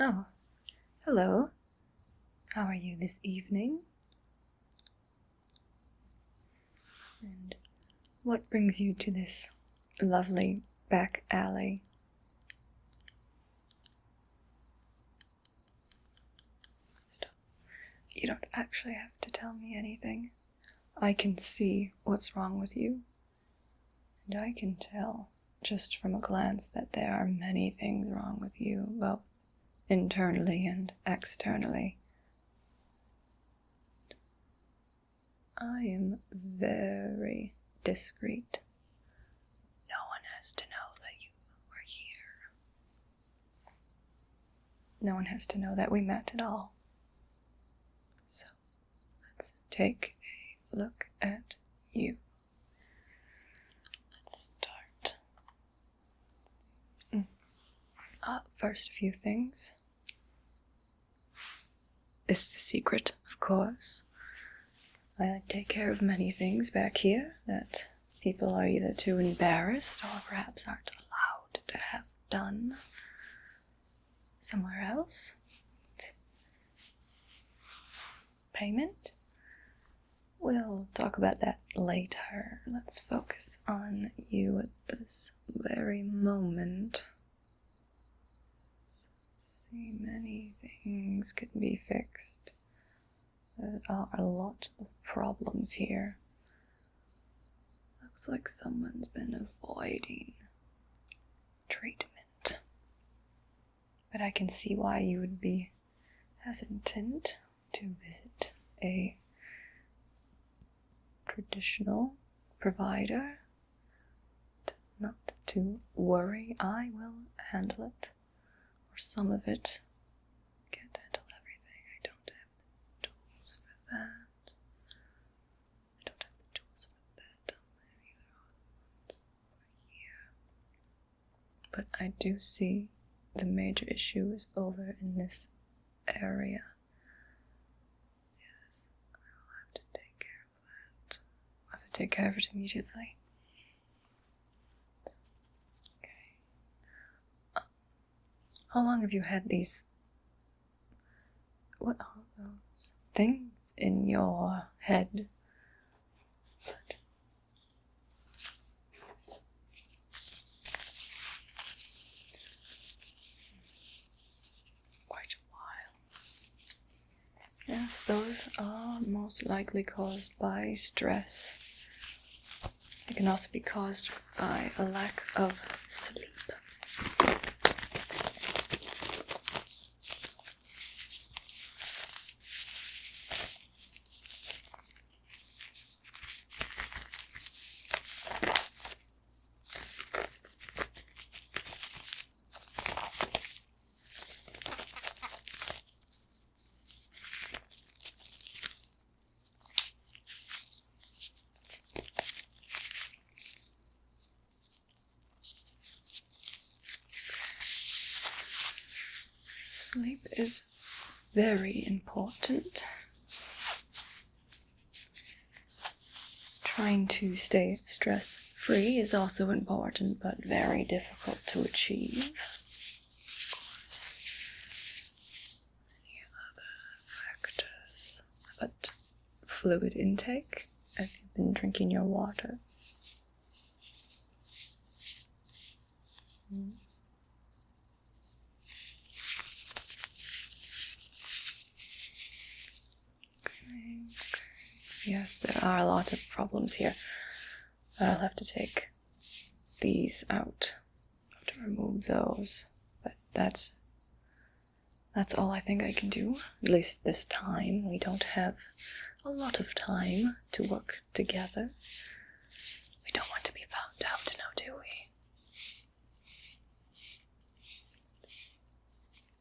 Oh, hello. How are you this evening? And what brings you to this lovely back alley? Stop. You don't actually have to tell me anything. I can see what's wrong with you. And I can tell, just from a glance, that there are many things wrong with you, both internally and externally. I am very discreet. No one has to know that you were here. No one has to know that we met at all. So, let's take a look at you. Let's start. First, a few things. This is a secret, of course. I take care of many things back here that people are either too embarrassed or perhaps aren't allowed to have done somewhere else. Payment? We'll talk about that later. Let's focus on you at this very moment. Let's see, many things could be fixed. There are a lot of problems here. Looks like someone's been avoiding treatment. But I can see why you would be hesitant to visit a traditional provider. Not to worry, I will handle it. Or some of it. Can't handle everything. I don't have the tools for that. I don't have the tools for that. I'll have either ones over here. But I do see the major issue is over in this area. Yes, I'll have to take care of that. I'll have to take care of it immediately. Okay. How long have you had these... What are those things in your head? But quite a while. Yes, those are most likely caused by stress. They can also be caused by a lack of sleep. Sleep is very important. Trying to stay stress-free is also important, but very difficult to achieve. Any other factors? But fluid intake? Have you been drinking your water? Yes, there are a lot of problems here. I'll have to take these out. I'll have to remove those. But that's all I think I can do. At least this time. We don't have a lot of time to work together. We don't want to be found out now, do we?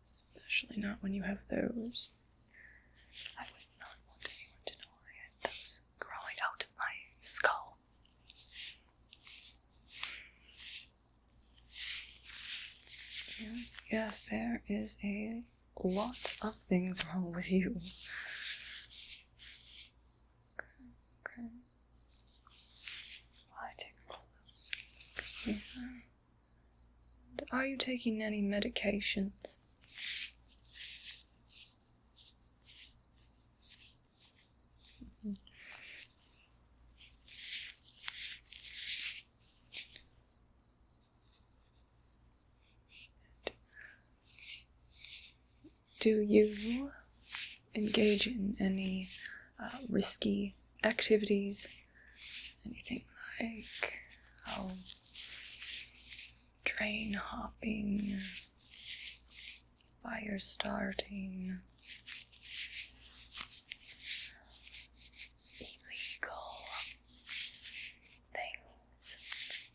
Especially not when you have those. I would not want anyone to know I had those growing out of my skull. Yes, there is a lot of things wrong with you. Okay. I take all those. Here. And are you taking any medications? Do you engage in any risky activities? Anything like train hopping, fire starting, illegal things?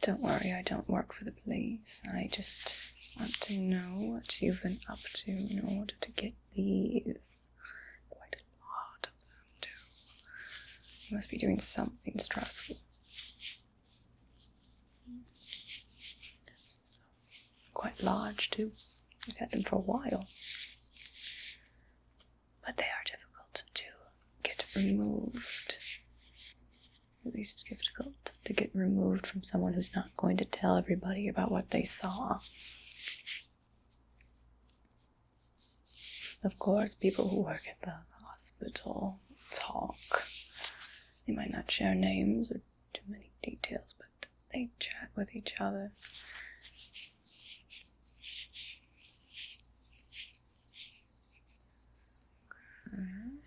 Don't worry, I don't work for the police. I just want to know what you've been up to in order to get these. Quite a lot of them, too. You must be doing something stressful. Quite large, too. We've had them for a while. But they are difficult to get removed. At least difficult to get removed from someone who's not going to tell everybody about what they saw. Of course, people who work at the hospital talk. They might not share names or too many details, but they chat with each other. Okay. I'm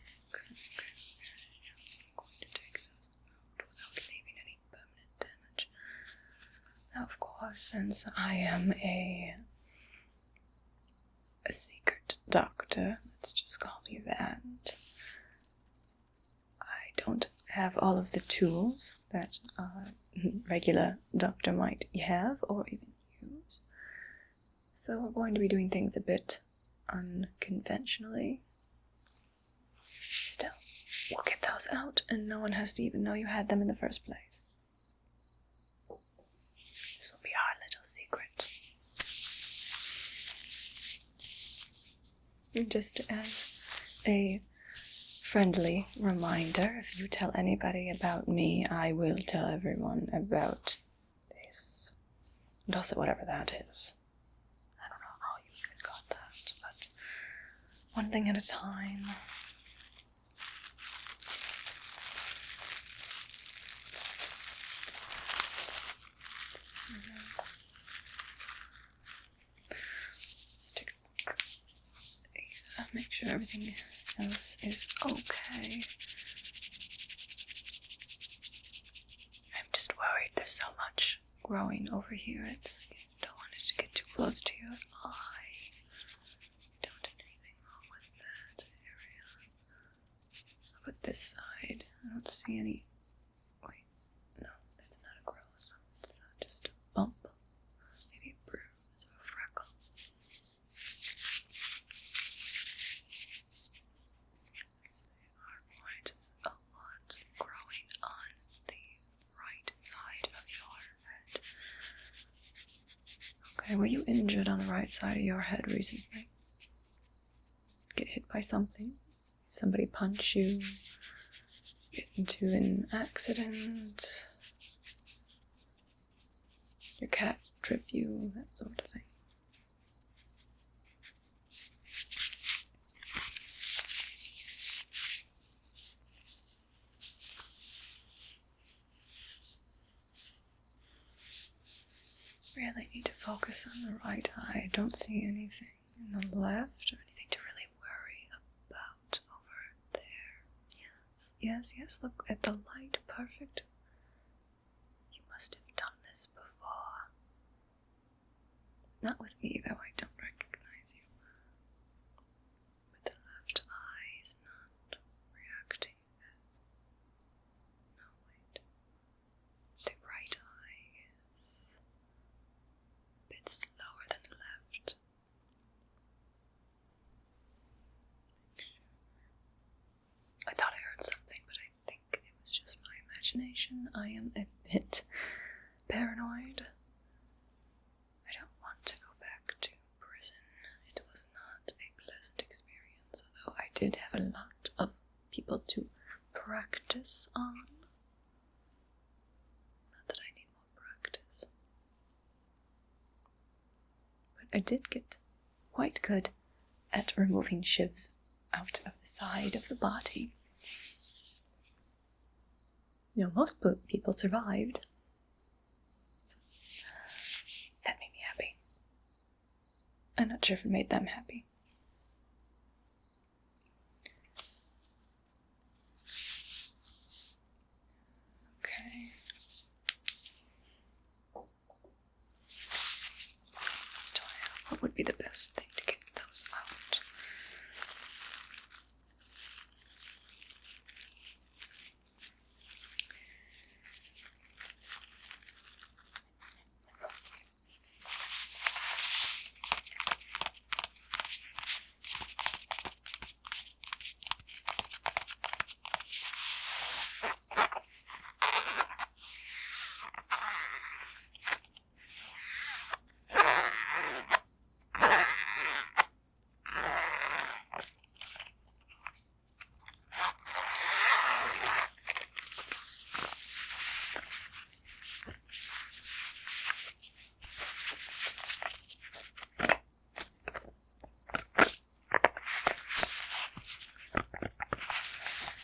going to take those out without leaving any permanent damage. Now, of course, since I am a secret doctor, let's just call me that, I don't have all of the tools that a regular doctor might have or even use. So we're going to be doing things a bit unconventionally. Still, we'll get those out and no one has to even know you had them in the first place. This will be our little secret. Just as a friendly reminder, if you tell anybody about me, I will tell everyone about this. And also whatever that is. I don't know how you even got that, but one thing at a time. Let's take a look. Make sure everything else is okay. I'm just worried there's so much growing over here. I don't want it to get too close to your eye. Don't do anything wrong with that area. How about this side? I don't see any. Wait, no, that's not a gross. It's just a bump. Maybe a bruise or a freckle. A lot growing on the right side of your head. Okay, were you injured on the right side of your head recently? Get hit by something? Somebody punch you? Get into an accident? Your cat trip you? That sort of thing. Really need to focus on the right eye. I don't see anything in the left or anything to really worry about over there. Yes, look at the light. Perfect. You must have done this before. Not with me, though. I don't recognize you. But the left eye is not reacting as... No, wait. The right eye is a bit slower than the left. I thought I heard something, but I think it was just my imagination. I am a bit paranoid. I don't want to go back to prison. It was not a pleasant experience, although I did have a lot of people to practice on. Not that I need more practice. But I did get quite good at removing shivs out of the side of the body. You know, most people survived. So, that made me happy. I'm not sure if it made them happy. Okay. Still, what would be the best thing to get those out?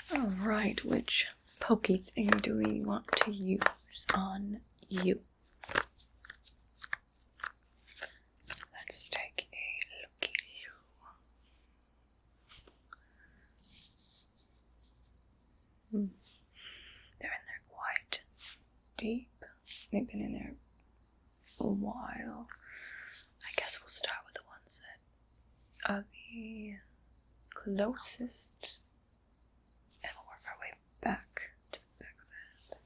Alright, which pokey thing do we want to use on you? Let's take a looky loo. They're in there quite deep. They've been in there a while. I guess we'll start with the ones that are the closest. And we'll work our way back to the back of that.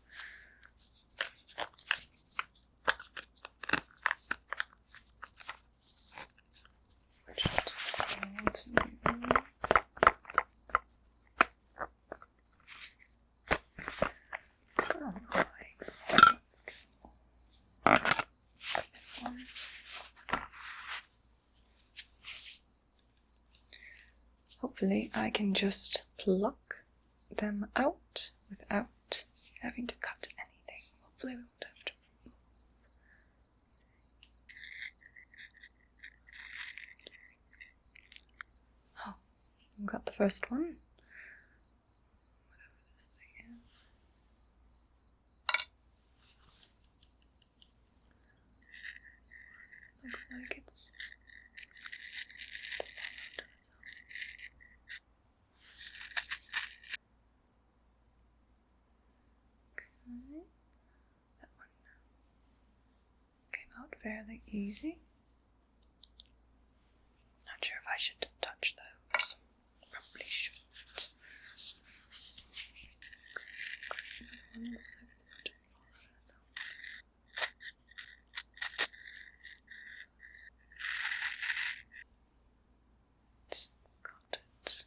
Let's go. This one. Hopefully I can just pluck them out without having to cut anything. Hopefully we won't have to move. Oh, we got the first one. Whatever this thing is. Looks like it's that one came out fairly easy. Not sure if I should touch those. Probably shouldn't. Looks like it's about to fall on its own. Got it.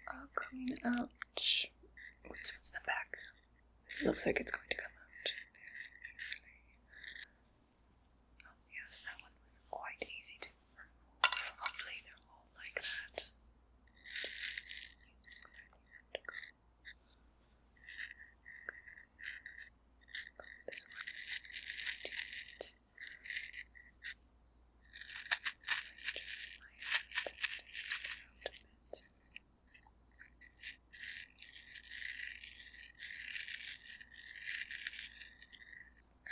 Are coming out. What's the back? It looks like it's going to come out. Oh yes, that one was quite easy to remove. Hopefully they're all like that. This one is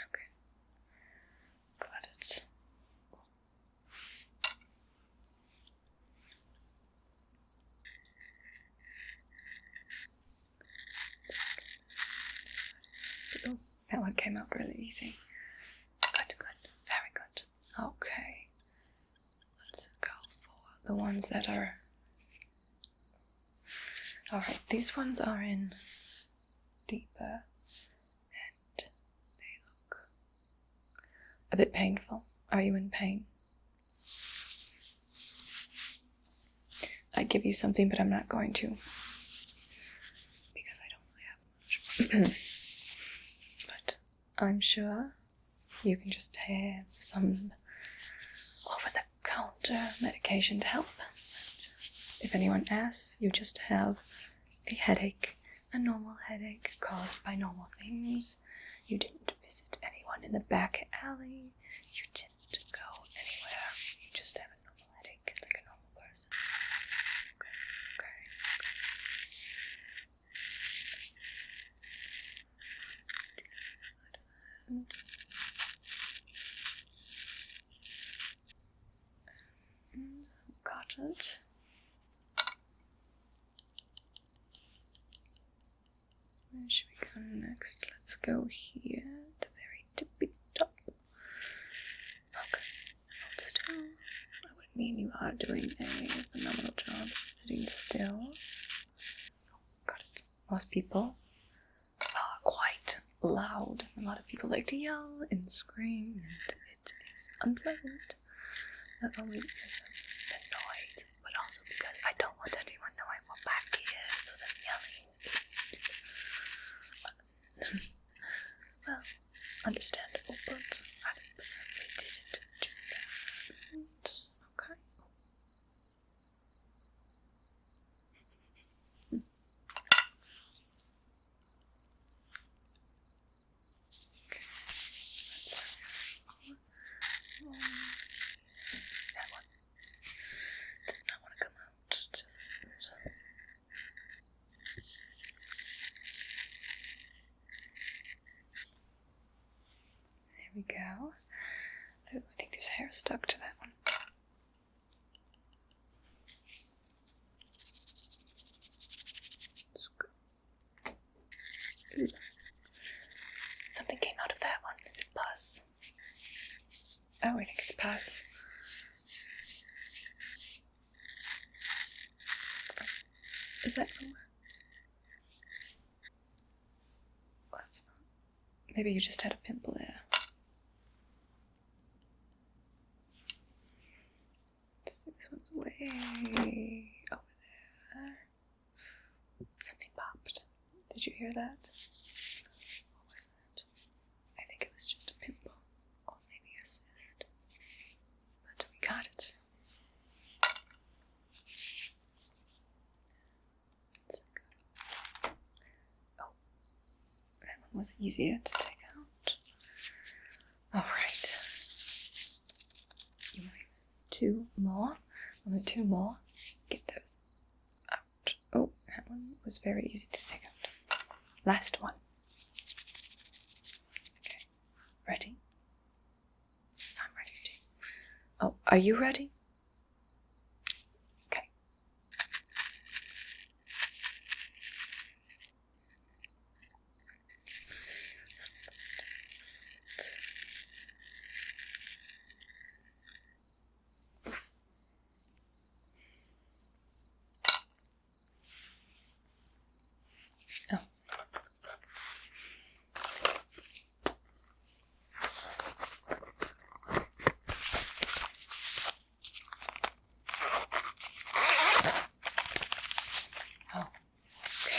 okay. Got it. Oh, that one came out really easy. Good, good. Very good. Okay. Let's go for the ones that are... Alright, these ones are in deeper and they look a bit painful. Are you in pain? I'd give you something, but I'm not going to. Because I don't really have much. But I'm sure you can just have some over-the-counter medication to help. If anyone asks, you just have a headache, a normal headache caused by normal things. You didn't visit anyone in the back alley. You didn't go anywhere. You just have a normal headache like a normal person. Okay. it. Where should we go next? Let's go here, at the very tippy top. Okay, hold still. I would mean you are doing a phenomenal job sitting still. Got it. Most people are quite loud. A lot of people like to yell and scream, and it is unpleasant. Not only because of the noise, but also because I don't want anyone knowing we're back here, so that yelling is well, understandable, but I definitely didn't do that. Okay. That one does not want to come out, does it? There we go. Oh, I think there's hair stuck to that one. Let's go. Ooh. Something came out of that one. Is it pus? Oh, I think it's pus. Is that from? Well, that's not. Maybe you just had a pimple there. This one's way over there. Something popped. Did you hear that? What was that? I think it was just a pimple. Or maybe a cyst. But we got it. Oh, that one was easier to take out. Alright. You might have two more. Only two more. Get those out. Oh, that one was very easy to take out. Last one. Okay. Ready? Yes, I'm ready too. Oh, are you ready? Okay. Oh. Oh, okay.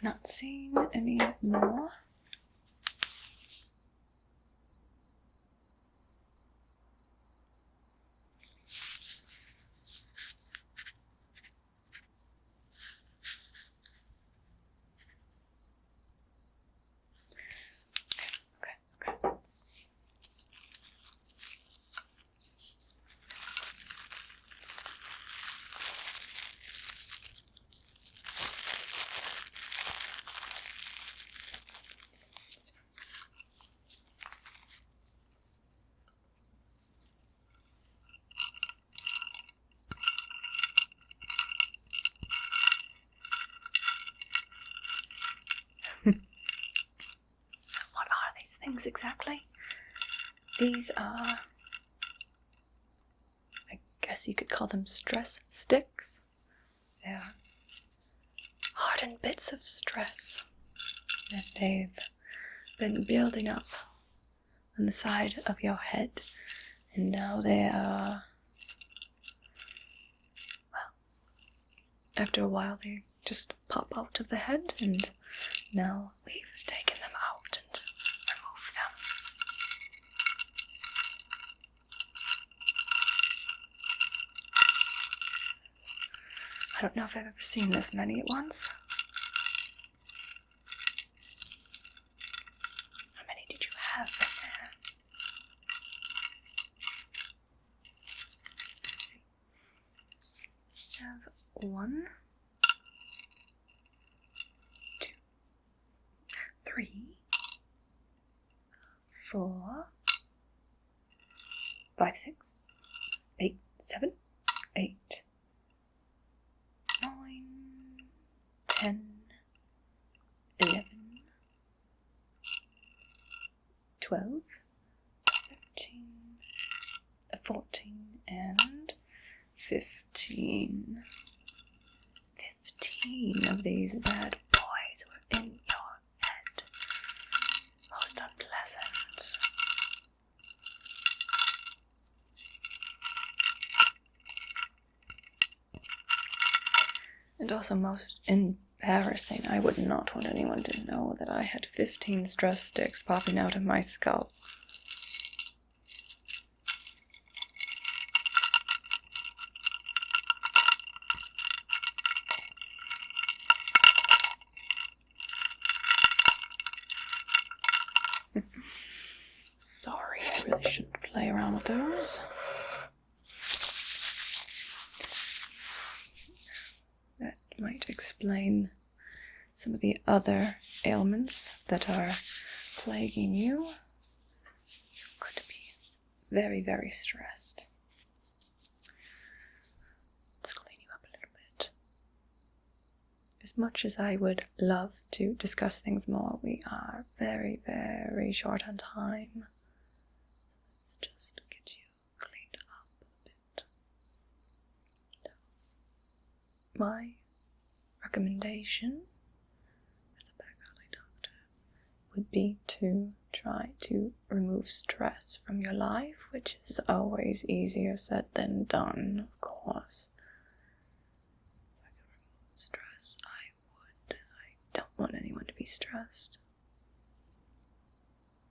Not seeing any more. Okay. What are these things exactly? These are, I guess you could call them stress sticks. They're hardened bits of stress that they've been building up on the side of your head, and now they are, well, after a while they just pop out of the head, and now we've taken them out and removed them. I don't know if I've ever seen this many at once. How many did you have in there? Let's see. I have 1, 2, 3. 4, 5, 6, 8, 7, 8, 9, 10, 11, 12, 13, 14, and 15. 15 of these bad boys were in your head. Most unpleasant. And also most embarrassing. I would not want anyone to know that I had 15 stress sticks popping out of my skull. Sorry, I really shouldn't play around with those. That might explain some of the other ailments that are plaguing you. You could be very, very stressed. Let's clean you up a little bit. As much as I would love to discuss things more, we are very, very short on time. Let's just get you cleaned up a bit. My recommendation as a back alley doctor would be to try to remove stress from your life, which is always easier said than done, of course. If I could remove stress, I would. I don't want anyone to be stressed.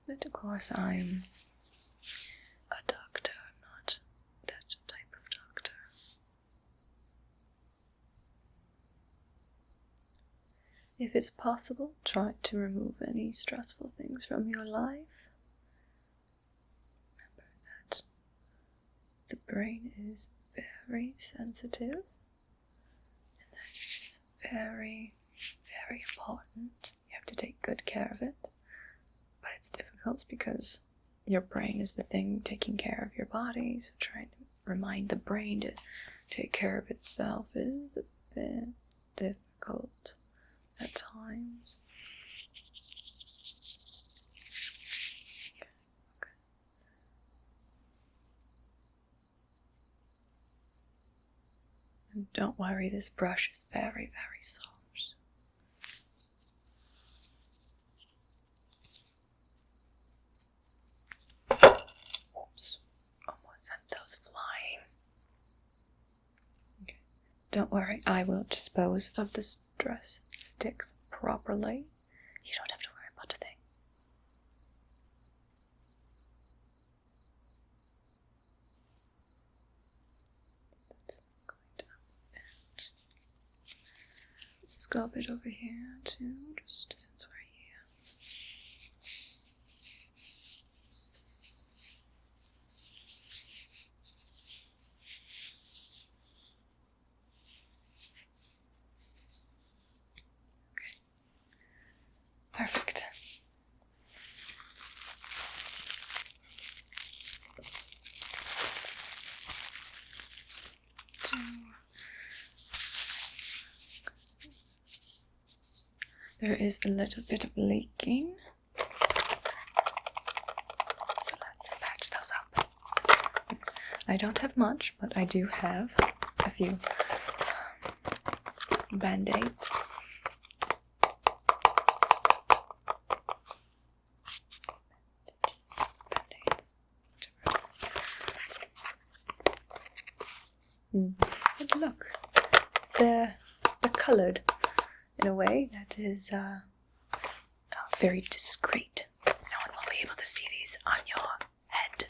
But of course, I'm a doctor, not that type of doctor. If it's possible, try to remove any stressful things from your life. Remember that the brain is very sensitive, and that is very, very important. You have to take good care of it, but it's difficult because your brain is the thing taking care of your body, so trying to remind the brain to take care of itself is a bit difficult at times. Okay. And don't worry, this brush is very, very soft. Oops, almost sent those flying. Okay. Don't worry, I will dispose of the stress sticks properly. You don't have to worry about a thing. That's going up a bit. Let's just go a bit over here too, just since we're here. Perfect. There is a little bit of leaking, so let's patch those up. I don't have much, but I do have a few band-aids. But look, they're coloured in a way that is very discreet. No one will be able to see these on your head.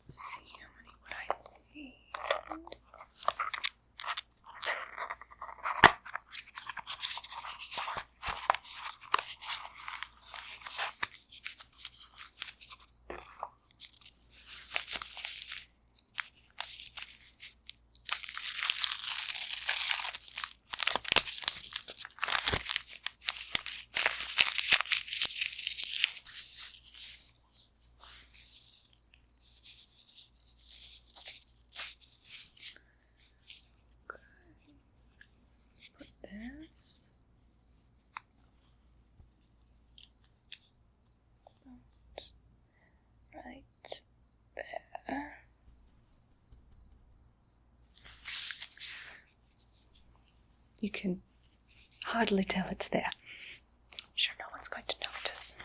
Let's see how many would I need. you can hardly tell it's there. I'm sure no one's going to notice.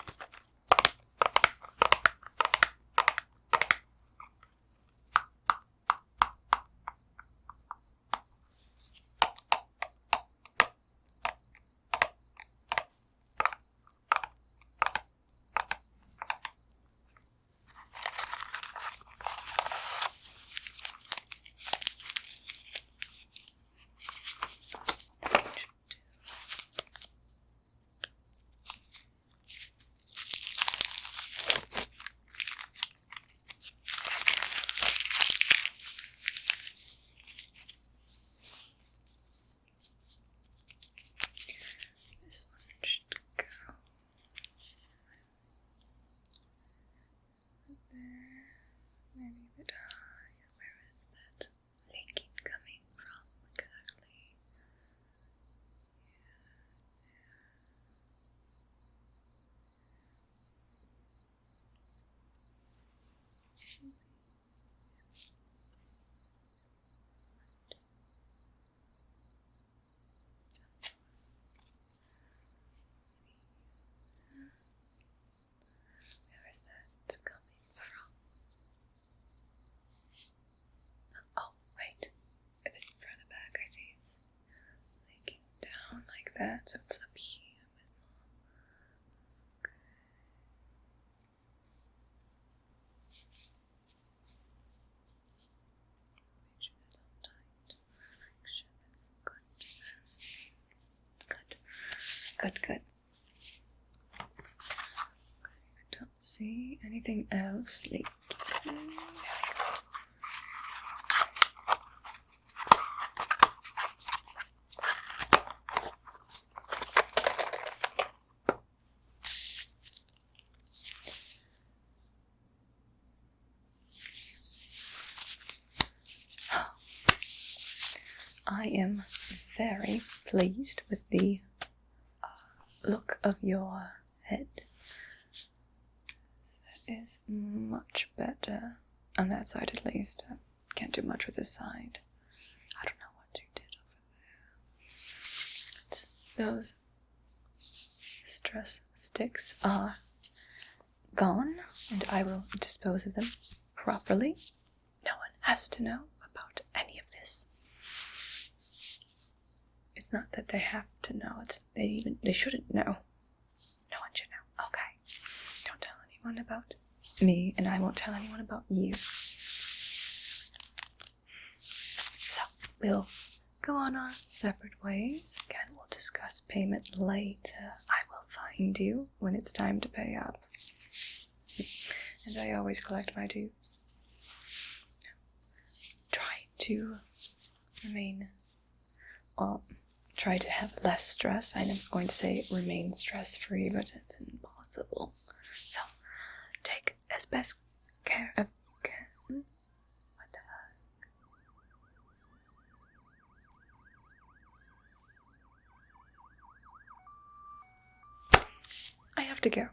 This one should go there, maybe a bit higher. Where is that leaking coming from exactly? Where is that coming from? Oh, wait. A bit further back, I see it's leaking down like that, so it's up here. Okay. Make sure that's all tight. Make sure that's good. Good, good. I don't see anything else leaking. There we go. I am very pleased with the look of your head. That is much better. On that side, at least. I can't do much with this side. I don't know what you did over there. But those stress sticks are gone, and I will dispose of them properly. No one has to know about any of this. It's not that they have to know, it's they shouldn't know. No one should know. Okay. Don't tell anyone about me, and I won't tell anyone about you. So, we'll go on our separate ways. Again, we'll discuss payment later. I will find you when it's time to pay up. And I always collect my dues. Try to remain, well, try to have less stress. I know it's going to say remain stress-free, but it's impossible. So, take as best care of you can. What the heck? I have to go.